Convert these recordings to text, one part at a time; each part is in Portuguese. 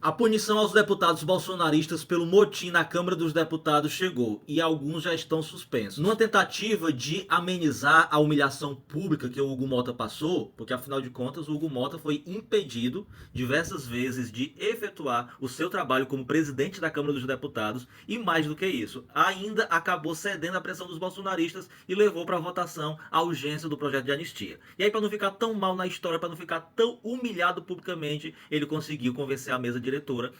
A punição aos deputados bolsonaristas pelo motim na Câmara dos Deputados chegou e alguns já estão suspensos. Numa tentativa de amenizar a humilhação pública que o Hugo Mota passou, porque afinal de contas o Hugo Mota foi impedido diversas vezes de efetuar o seu trabalho como presidente da Câmara dos Deputados e mais do que isso, ainda acabou cedendo à pressão dos bolsonaristas e levou para a votação a urgência do projeto de anistia. E aí, para não ficar tão mal na história, para não ficar tão humilhado publicamente, ele conseguiu convencer a mesa diretora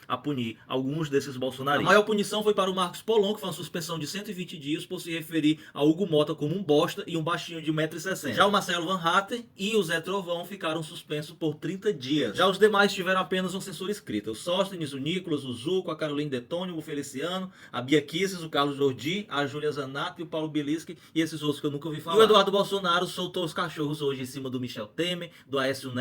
a punir alguns desses bolsonaristas. A maior punição foi para o Marcos Polon, que foi uma suspensão de 120 dias por se referir a Hugo Mota como um bosta e um baixinho de 1,60 m. Já o Marcelo Van Hatten e o Zé Trovão ficaram suspensos por 30 dias. Já os demais tiveram apenas uma censura escrita. O Sóstenes, o Nicolas, o Zuco, a Caroline Detônio, o Feliciano, a Bia Kisses, o Carlos Jordi, a Júlia Zanato e o Paulo Bilischi e esses outros que eu nunca ouvi falar. E o Eduardo Bolsonaro soltou os cachorros hoje em cima do Michel Temer, do Aécio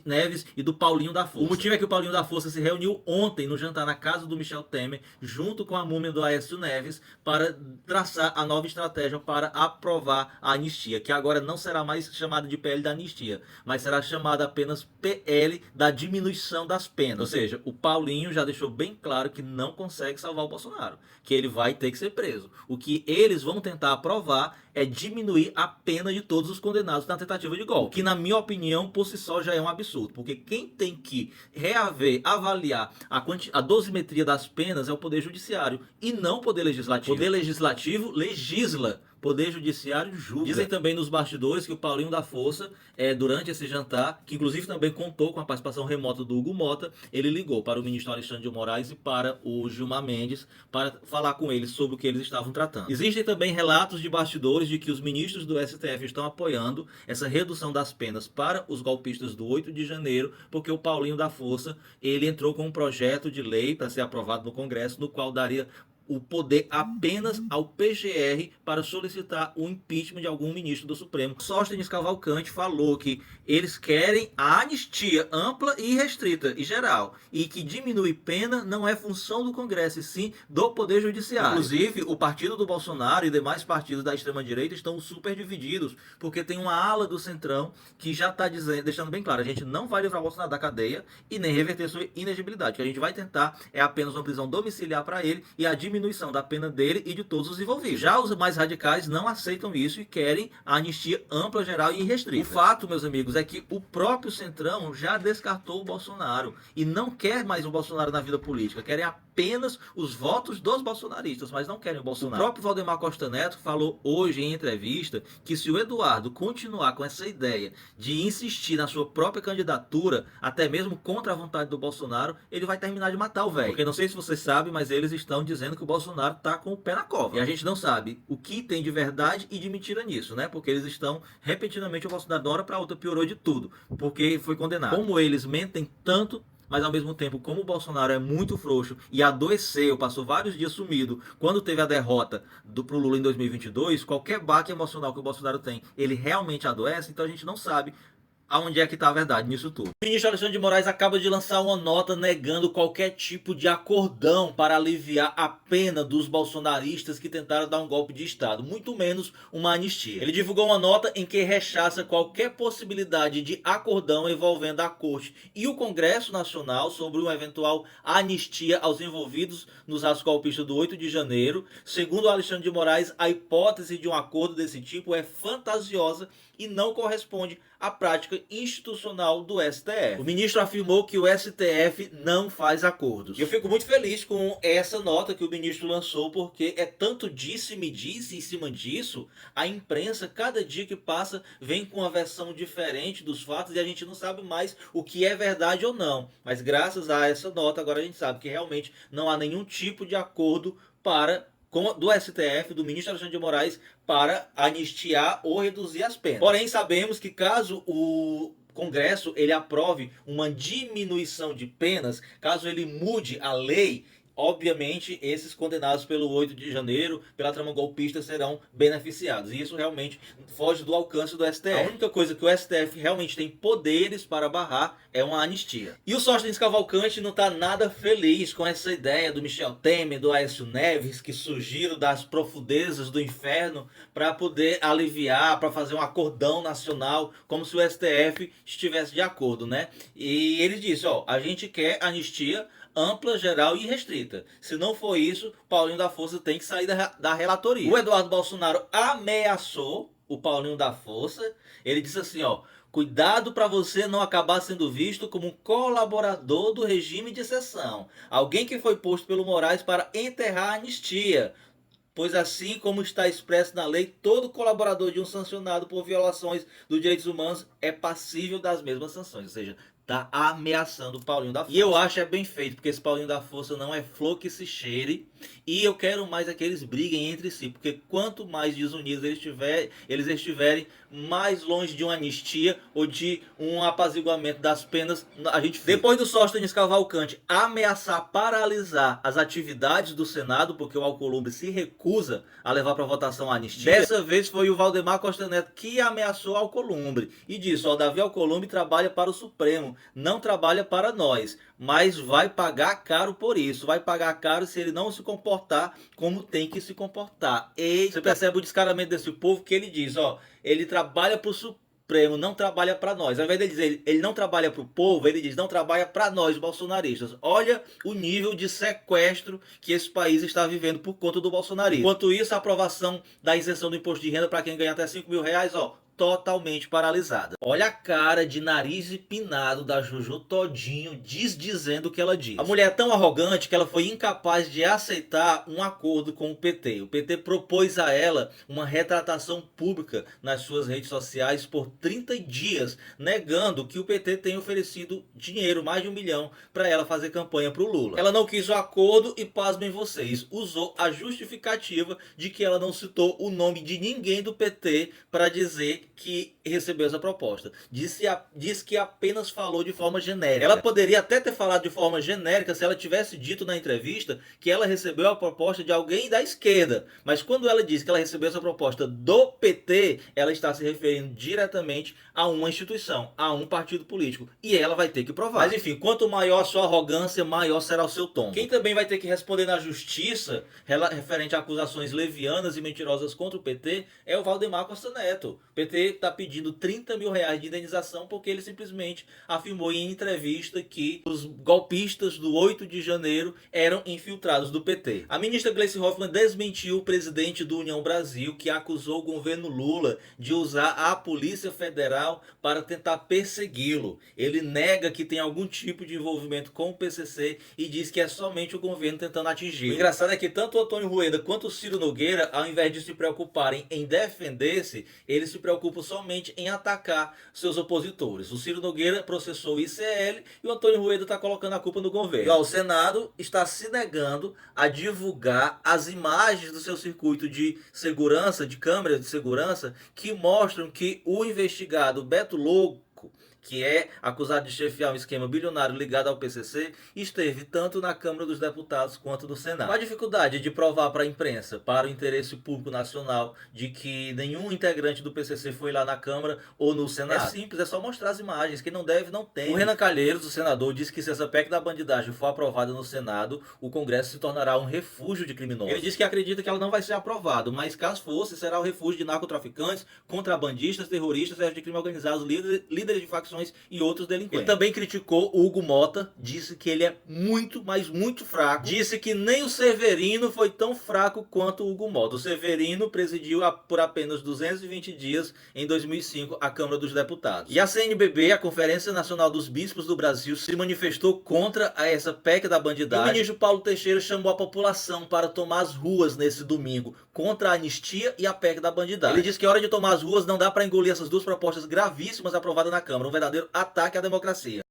Neves e do Paulinho da Força. O motivo é que o Paulinho da Força se reuniu ontem no jantar na casa do Michel Temer, junto com a múmia do Aécio Neves, para traçar a nova estratégia para aprovar a anistia, que agora não será mais chamada de PL da anistia, mas será chamada apenas PL da diminuição das penas. Ou seja, o Paulinho já deixou bem claro que não consegue salvar o Bolsonaro, que ele vai ter que ser preso. O que eles vão tentar aprovar é diminuir a pena de todos os condenados na tentativa de golpe, que na minha opinião por si só já é um absurdo, porque quem tem que reaver, avaliar a dosimetria das penas é o Poder Judiciário e não o Poder Legislativo. O Poder Legislativo legisla, Poder Judiciário julga. Dizem também nos bastidores que o Paulinho da Força, durante esse jantar, que inclusive também contou com a participação remota do Hugo Mota, ele ligou para o ministro Alexandre de Moraes e para o Gilmar Mendes para falar com eles sobre o que eles estavam tratando. Existem também relatos de bastidores de que os ministros do STF estão apoiando essa redução das penas para os golpistas do 8 de janeiro, porque o Paulinho da Força, ele entrou com um projeto de lei para ser aprovado no Congresso, no qual daria o poder apenas ao PGR para solicitar o impeachment de algum ministro do Supremo. Sóstenes Cavalcante falou que eles querem a anistia ampla e restrita e geral, e que diminuir pena não é função do Congresso, e sim do Poder Judiciário. Inclusive, o partido do Bolsonaro e demais partidos da extrema-direita estão super divididos, porque tem uma ala do Centrão que já está dizendo, deixando bem claro, a gente não vai livrar o Bolsonaro da cadeia e nem reverter sua inegibilidade. O que a gente vai tentar é apenas uma prisão domiciliar para ele e a diminuição da pena dele e de todos os envolvidos. Já os mais radicais não aceitam isso e querem a anistia ampla, geral e irrestrita. O fato, meus amigos, é que o próprio Centrão já descartou o Bolsonaro e não quer mais o Bolsonaro na vida política, querem apenas os votos dos bolsonaristas, mas não querem o Bolsonaro. O próprio Valdemar Costa Neto falou hoje em entrevista que se o Eduardo continuar com essa ideia de insistir na sua própria candidatura, até mesmo contra a vontade do Bolsonaro, ele vai terminar de matar o velho. Porque não sei se vocês sabem, mas eles estão dizendo que o Bolsonaro tá com o pé na cova. E a gente não sabe o que tem de verdade e de mentira nisso, né? Porque eles estão, repentinamente, o Bolsonaro de uma hora pra outra piorou de tudo, porque foi condenado. Como eles mentem tanto, mas ao mesmo tempo, como o Bolsonaro é muito frouxo e adoeceu, passou vários dias sumido, quando teve a derrota pro Lula em 2022, qualquer baque emocional que o Bolsonaro tem, ele realmente adoece, então a gente não sabe aonde é que está a verdade nisso tudo. O ministro Alexandre de Moraes acaba de lançar uma nota negando qualquer tipo de acordão para aliviar a pena dos bolsonaristas que tentaram dar um golpe de Estado, muito menos uma anistia. Ele divulgou uma nota em que rechaça qualquer possibilidade de acordão envolvendo a Corte e o Congresso Nacional sobre uma eventual anistia aos envolvidos nos atos golpistas do 8 de janeiro. Segundo Alexandre de Moraes, a hipótese de um acordo desse tipo é fantasiosa e não corresponde à prática institucional do STF. O ministro afirmou que o STF não faz acordos. E eu fico muito feliz com essa nota que o ministro lançou, porque é tanto disse-me-disse em cima disso, a imprensa, cada dia que passa, vem com uma versão diferente dos fatos e a gente não sabe mais o que é verdade ou não. Mas graças a essa nota, agora a gente sabe que realmente não há nenhum tipo de acordo do STF, do ministro Alexandre de Moraes, para anistiar ou reduzir as penas. Porém, sabemos que caso o Congresso ele aprove uma diminuição de penas, caso ele mude a lei, obviamente esses condenados pelo 8 de janeiro, pela trama golpista, serão beneficiados. E isso realmente foge do alcance do STF. A única coisa que o STF realmente tem poderes para barrar é uma anistia. E o Sóstenes Cavalcante não está nada feliz com essa ideia do Michel Temer, do Aécio Neves, que surgiram das profundezas do inferno para poder aliviar, para fazer um acordão nacional, como se o STF estivesse de acordo, né? E ele disse, ó, a gente quer anistia ampla, geral e restrita. Se não for isso, Paulinho da Força tem que sair da relatoria. O Eduardo Bolsonaro ameaçou o Paulinho da Força. Ele disse assim, ó: cuidado para você não acabar sendo visto como um colaborador do regime de exceção, alguém que foi posto pelo Moraes para enterrar a anistia. Pois assim como está expresso na lei, todo colaborador de um sancionado por violações dos direitos humanos é passível das mesmas sanções. Ou seja, tá ameaçando o Paulinho da Força. E eu acho bem feito, porque esse Paulinho da Força não é flor que se cheire. E eu quero mais é que eles briguem entre si, porque quanto mais desunidos eles estiverem, mais longe de uma anistia ou de um apaziguamento das penas a gente fica. Depois do Sóstenes Cavalcante ameaçar paralisar as atividades do Senado, porque o Alcolumbre se recusa a levar para votação a anistia, dessa vez foi o Valdemar Costa Neto que ameaçou o Alcolumbre e disse: ó, Davi Alcolumbre trabalha para o Supremo, não trabalha para nós, mas vai pagar caro por isso, vai pagar caro se ele não se comportar como tem que se comportar. E você percebe o descaramento desse povo, que ele diz, ó, ele trabalha para o Supremo, não trabalha para nós. Ao invés de dizer ele não trabalha para o povo, ele diz não trabalha para nós, bolsonaristas. Olha o nível de sequestro que esse país está vivendo por conta do bolsonarismo. Enquanto isso, a aprovação da isenção do imposto de renda para quem ganha até 5 mil reais, ó, totalmente paralisada. Olha a cara de nariz empinado da Juju Todinho dizendo o que ela diz. A mulher é tão arrogante que ela foi incapaz de aceitar um acordo com o PT. O PT propôs a ela uma retratação pública nas suas redes sociais por 30 dias, negando que o PT tem oferecido dinheiro, mais de 1 milhão, para ela fazer campanha para o Lula. Ela não quis o acordo e, pasmem vocês, usou a justificativa de que ela não citou o nome de ninguém do PT para dizer que recebeu essa proposta. Diz que apenas falou de forma genérica. Ela poderia até ter falado de forma genérica se ela tivesse dito na entrevista que ela recebeu a proposta de alguém da esquerda. Mas quando ela diz que ela recebeu essa proposta do PT, ela está se referindo diretamente a uma instituição, a um partido político. E ela vai ter que provar. Mas enfim, quanto maior a sua arrogância, maior será o seu tom. Quem também vai ter que responder na justiça referente a acusações levianas e mentirosas contra o PT é o Valdemar Costa Neto. O PT está pedindo 30 mil reais de indenização porque ele simplesmente afirmou em entrevista que os golpistas do 8 de janeiro eram infiltrados do PT. A ministra Gleice Hoffmann desmentiu o presidente do União Brasil, que acusou o governo Lula de usar a Polícia Federal para tentar persegui-lo. Ele nega que tem algum tipo de envolvimento com o PCC e diz que é somente o governo tentando atingir. O engraçado é que tanto o Antônio Rueda quanto o Ciro Nogueira, ao invés de se preocuparem em defender-se, eles se preocupam somente em atacar seus opositores. O Ciro Nogueira processou o ICL e o Antônio Rueda está colocando a culpa no governo. O Senado está se negando a divulgar as imagens do seu circuito de segurança, de câmeras de segurança, que mostram que o investigado Beto Louco, que é acusado de chefiar um esquema bilionário ligado ao PCC, esteve tanto na Câmara dos Deputados quanto no Senado. A dificuldade de provar para a imprensa, para o interesse público nacional, de que nenhum integrante do PCC foi lá na Câmara ou no Senado, é simples, é só mostrar as imagens. Quem não deve, não tem. O Renan Calheiros, o senador, disse que se essa PEC da bandidagem for aprovada no Senado, o Congresso se tornará um refúgio de criminosos. Ele disse que acredita que ela não vai ser aprovada, mas caso fosse, será o refúgio de narcotraficantes, contrabandistas, terroristas, chefes de crime organizado, líderes de facções e outros delinquentes. Ele também criticou o Hugo Mota, disse que ele é muito, mas muito fraco. Disse que nem o Severino foi tão fraco quanto o Hugo Mota. O Severino presidiu por apenas 220 dias em 2005 a Câmara dos Deputados. E a CNBB, a Conferência Nacional dos Bispos do Brasil, se manifestou contra essa PEC da bandidagem. O ministro Paulo Teixeira chamou a população para tomar as ruas nesse domingo contra a anistia e a PEC da bandidagem. Ele disse que é hora de tomar as ruas, não dá para engolir essas duas propostas gravíssimas aprovadas na Câmara. Um verdadeiro ataque à democracia.